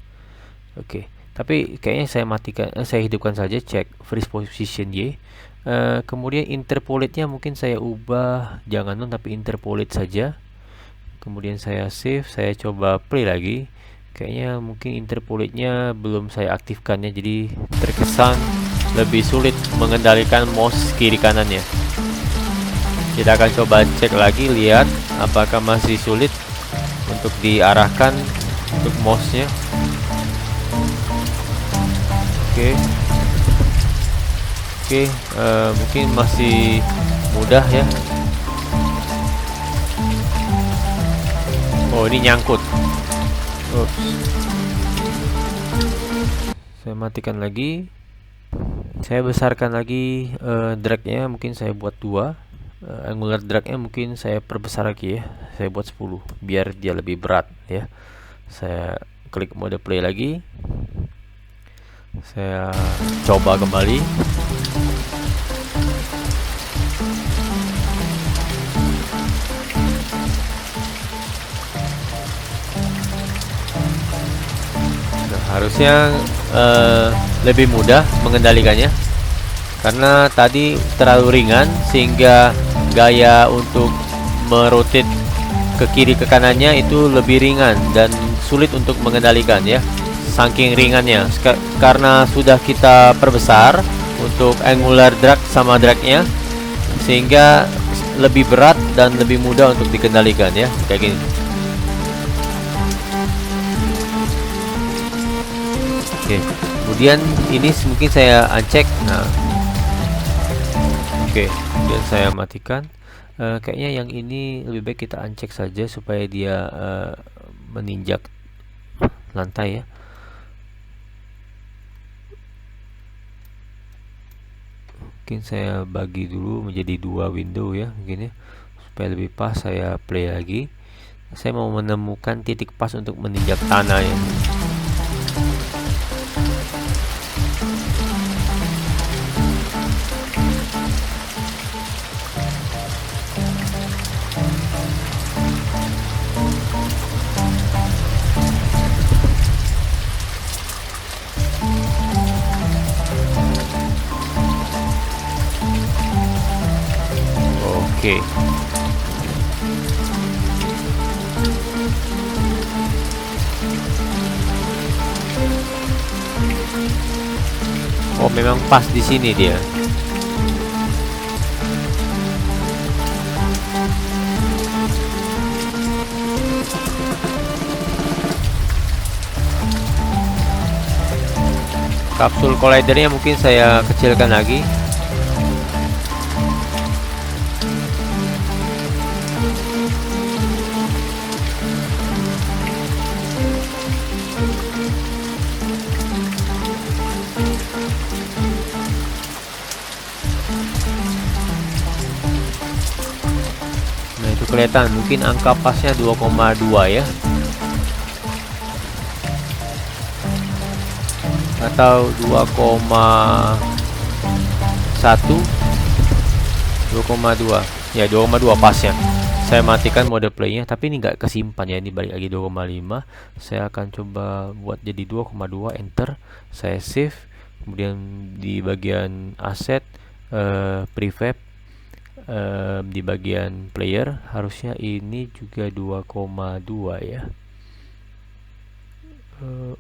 S1: Oke, tapi kayaknya saya matikan, saya hidupkan saja, cek freeze position Y. Kemudian interpolate-nya mungkin saya ubah jangan non tapi interpolate saja. Kemudian saya save, saya coba play lagi. Kayaknya mungkin interpolate-nya belum saya aktifkannya, jadi terkesan lebih sulit mengendalikan mouse kiri kanannya. Kita akan coba cek lagi, lihat apakah masih sulit untuk diarahkan untuk mouse-nya. Oke, mungkin masih mudah ya. Oh, ini nyangkut. Oops. Saya matikan lagi. Saya besarkan lagi drag-nya, mungkin saya buat 2. Angular drag-nya mungkin saya perbesar lagi ya. Saya buat 10 biar dia lebih berat ya. Saya klik mode play lagi. Saya coba kembali. Nah, harusnya lebih mudah mengendalikannya, karena tadi terlalu ringan sehingga gaya untuk merotate ke kiri ke kanannya itu lebih ringan dan sulit untuk mengendalikan ya. Saking ringannya, karena sudah kita perbesar untuk angular drag sama dragnya, sehingga lebih berat dan lebih mudah untuk dikendalikan ya, kayak gini. Oke, kemudian ini mungkin saya uncheck. Nah, oke, kemudian saya matikan. Kayaknya yang ini lebih baik kita uncheck saja supaya dia meninjak lantai ya. Mungkin saya bagi dulu menjadi 2 window ya, mungkin ya, supaya lebih pas. Saya play lagi. Saya mau menemukan titik pas untuk meninjak tanah ya. Oke. Oh, memang pas di sini dia. Kapsul collidernya mungkin saya kecilkan lagi. Nah, itu kelihatan mungkin angka pasnya 2,2 ya, atau 2,1, 2,2 ya, 2,2 pasnya. Saya matikan mode playnya, tapi ini nggak kesimpan ya, ini balik lagi 2,5. Saya akan coba buat jadi 2,2, enter. Saya save. Kemudian di bagian aset, prefab, di bagian player harusnya ini juga 2,2 ya.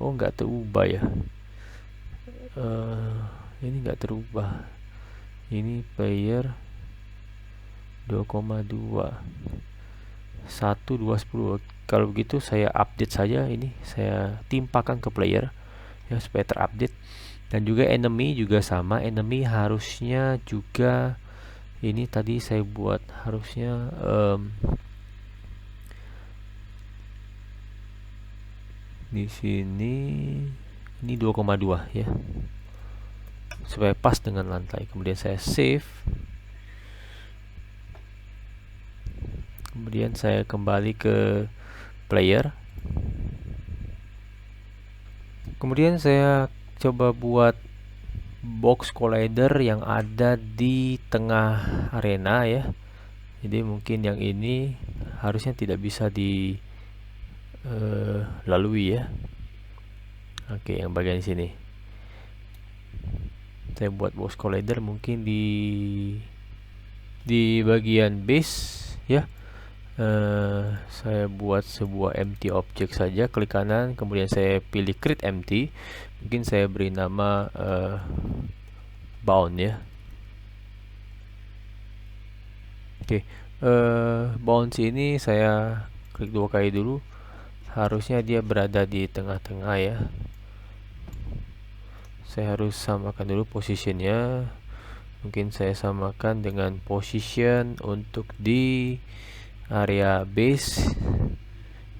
S1: Oh, nggak terubah ya. Ini nggak terubah. Ini player 2,2, 1, 2, 10. Kalau begitu saya update saja, ini saya timpakan ke player ya supaya terupdate. Dan juga enemy juga sama, enemy harusnya juga ini tadi saya buat harusnya di sini ini 2,2 ya, supaya pas dengan lantai. Kemudian saya save. Kemudian saya kembali ke player. Kemudian saya coba buat box collider yang ada di tengah arena ya. Jadi mungkin yang ini harusnya tidak bisa dilalui ya. Oke, yang bagian sini saya buat box collider mungkin di bagian base ya. Saya buat sebuah empty object saja, klik kanan, kemudian saya pilih create empty. Mungkin saya beri nama bound ya. Oke, bounds ini saya klik 2 kali dulu. Harusnya dia berada di tengah-tengah ya. Saya harus samakan dulu positionnya. Mungkin saya samakan dengan position untuk di area base.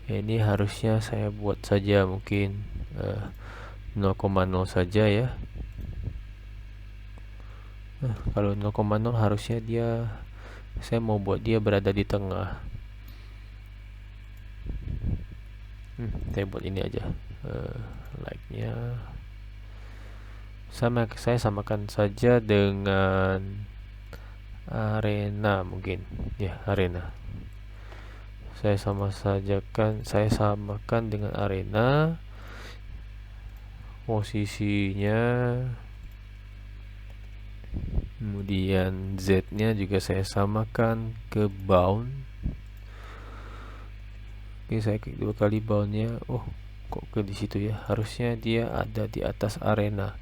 S1: Ini harusnya saya buat saja mungkin 0,0 saja ya. Kalau 0,0 harusnya saya mau buat dia berada di tengah. Saya buat ini aja, like-nya saya samakan saja dengan arena mungkin ya, arena. Saya samakan dengan arena. Posisinya, kemudian Z-nya juga saya samakan ke bound. Oke, saya klik 2 kali boundnya. Oh, kok ke di situ ya? Harusnya dia ada di atas arena.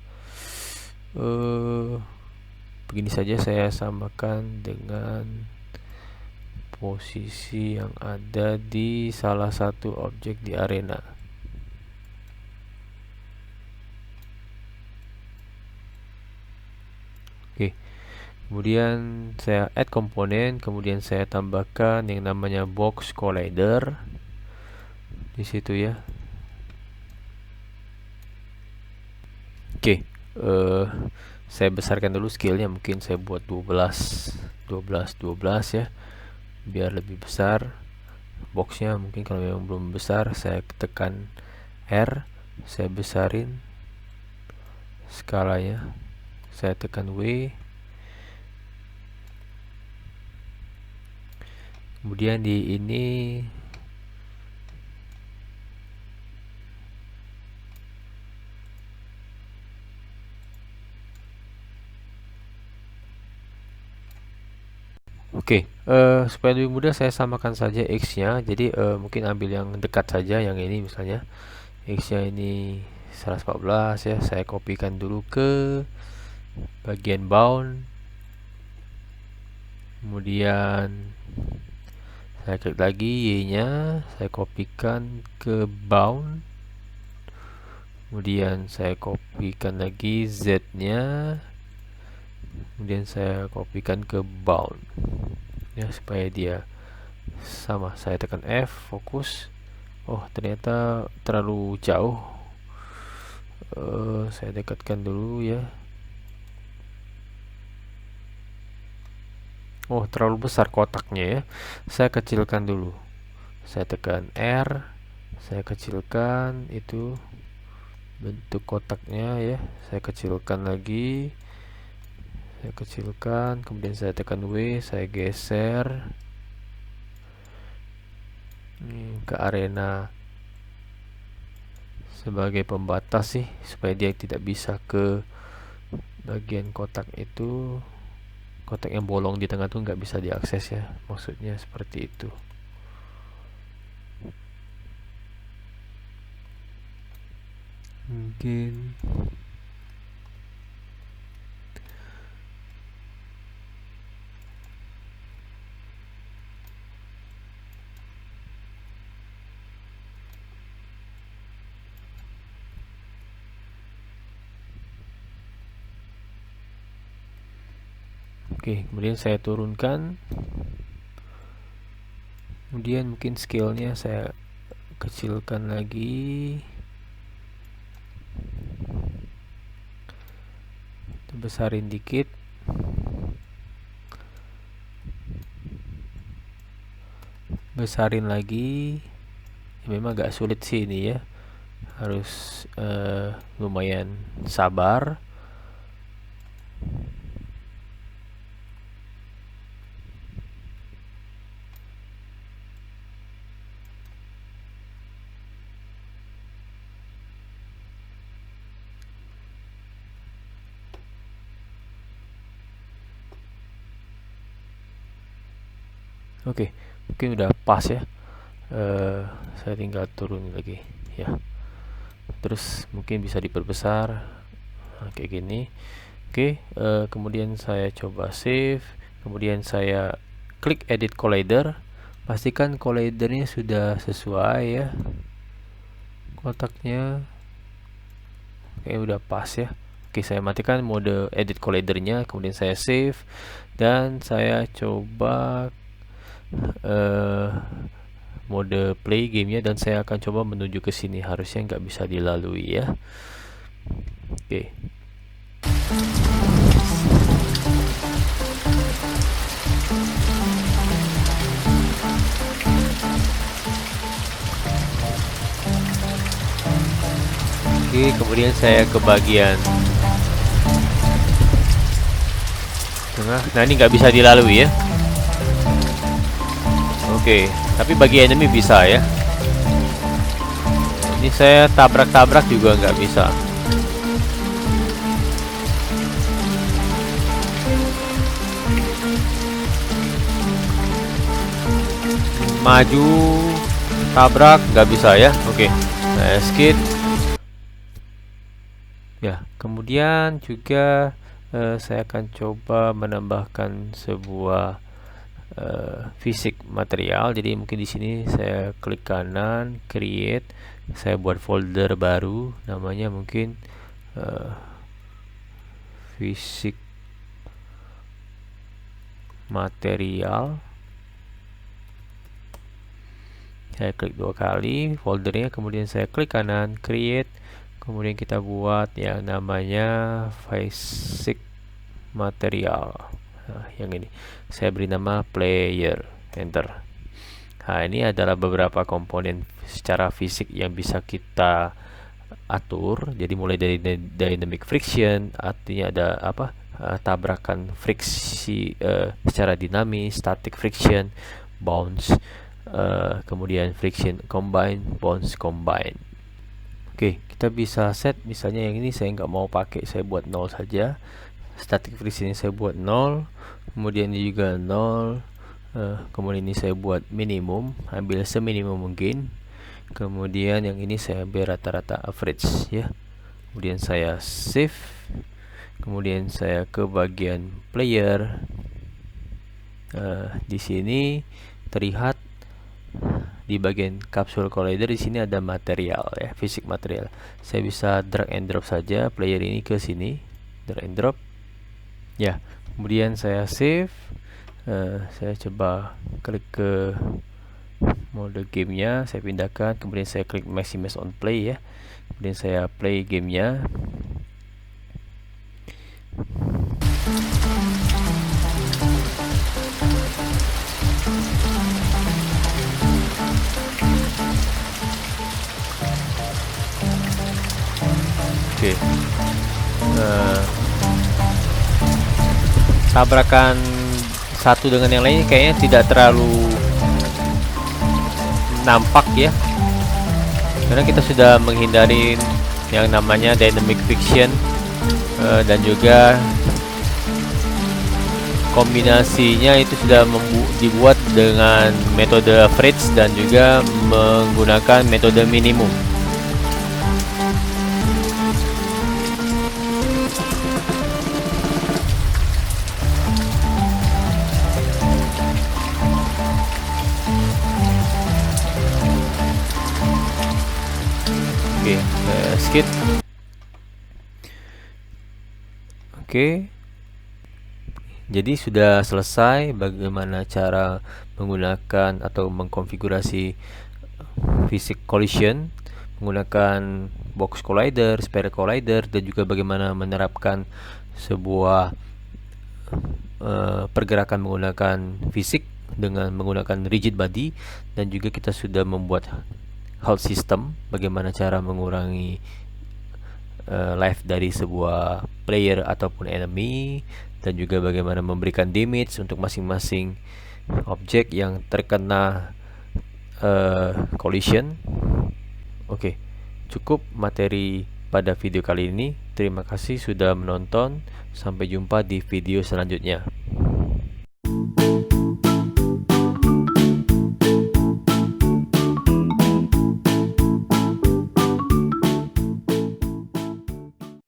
S1: Begini saja saya samakan dengan posisi yang ada di salah satu objek di arena. Oke, kemudian saya add komponen, kemudian saya tambahkan yang namanya box collider di situ ya. Oke, saya besarkan dulu scale-nya, mungkin saya buat 12 ya, biar lebih besar boxnya. Mungkin kalau memang belum besar, saya tekan R, saya besarin skalanya, saya tekan W, kemudian di ini Oke, supaya lebih mudah saya samakan saja X-nya. Jadi mungkin ambil yang dekat saja, yang ini misalnya. X-nya ini 114 ya. Saya kopikan dulu ke bagian bound. Kemudian saya klik lagi Y-nya, saya kopikan ke bound. Kemudian saya kopikan lagi Z-nya. Kemudian saya kopikan ke bound ya, supaya dia sama. Saya tekan F, fokus. Oh, ternyata terlalu jauh. Saya dekatkan dulu ya. Oh, terlalu besar kotaknya ya. Saya kecilkan dulu. Saya tekan R, saya kecilkan itu bentuk kotaknya ya. Saya kecilkan lagi, saya kecilkan, kemudian saya tekan W, saya geser ini ke arena sebagai pembatas sih, supaya dia tidak bisa ke bagian kotak itu. Kotak yang bolong di tengah tuh nggak bisa diakses ya, maksudnya seperti itu. Mungkin oke, kemudian saya turunkan. Kemudian mungkin scale-nya saya kecilkan lagi, besarin dikit. Besarin lagi. Ya, memang agak sulit sih ini ya. Harus lumayan sabar. Oke, mungkin udah pas ya. Saya tinggal turun lagi ya. Terus mungkin bisa diperbesar kayak gini. Oke, kemudian saya coba save, kemudian saya klik edit collider. Pastikan collidernya sudah sesuai ya, kotaknya. Oke, udah pas ya. Oke, saya matikan mode edit collidernya, kemudian saya save dan saya coba mode play gamenya, dan saya akan coba menuju ke sini. Harusnya nggak bisa dilalui ya. Oke. Oke, kemudian saya ke bagian tengah. Nah, ini nggak bisa dilalui ya. Oke, tapi bagi enemy bisa ya. Ini saya tabrak-tabrak juga nggak bisa. Maju, tabrak, nggak bisa ya. Oke, saya skip. Ya, kemudian juga saya akan coba menambahkan sebuah fisik material. Jadi mungkin di sini saya klik kanan, create, saya buat folder baru, namanya mungkin fisik material. Saya klik 2 kali foldernya, kemudian saya klik kanan, create, kemudian kita buat yang namanya fisik material. Nah, yang ini saya beri nama player, enter. Nah, ini adalah beberapa komponen secara fisik yang bisa kita atur. Jadi mulai dari dynamic friction, artinya ada apa, tabrakan friksi secara dinamis, static friction, bounce, kemudian friction combine, bounce combine. Oke, kita bisa set, misalnya yang ini saya nggak mau pakai, saya buat 0 saja. Static friction saya buat 0, kemudian ini juga 0, kemudian ini saya buat minimum, ambil seminimum mungkin, kemudian yang ini saya ambil rata-rata average ya. Kemudian saya save, kemudian saya ke bagian player. Di sini terlihat di bagian kapsul collider, di sini ada material ya, fisik material. Saya bisa drag and drop saja player ini ke sini, drag and drop ya. Kemudian saya save, saya coba klik ke mode gamenya, saya pindahkan, kemudian saya klik maximize on play ya, kemudian saya play gamenya. Oke, tabrakan satu dengan yang lainnya kayaknya tidak terlalu nampak ya, karena kita sudah menghindari yang namanya dynamic friction, dan juga kombinasinya itu sudah dibuat dengan metode average dan juga menggunakan metode minimum. Oke, skip. Oke, jadi sudah selesai bagaimana cara menggunakan atau mengkonfigurasi fisik collision menggunakan box collider, sphere collider, dan juga bagaimana menerapkan sebuah pergerakan menggunakan fisik dengan menggunakan rigid body, dan juga kita sudah membuat halt system, bagaimana cara mengurangi life dari sebuah player ataupun enemy, dan juga bagaimana memberikan damage untuk masing-masing objek yang terkena collision. Oke, cukup materi pada video kali ini. Terima kasih sudah menonton. Sampai jumpa di video selanjutnya.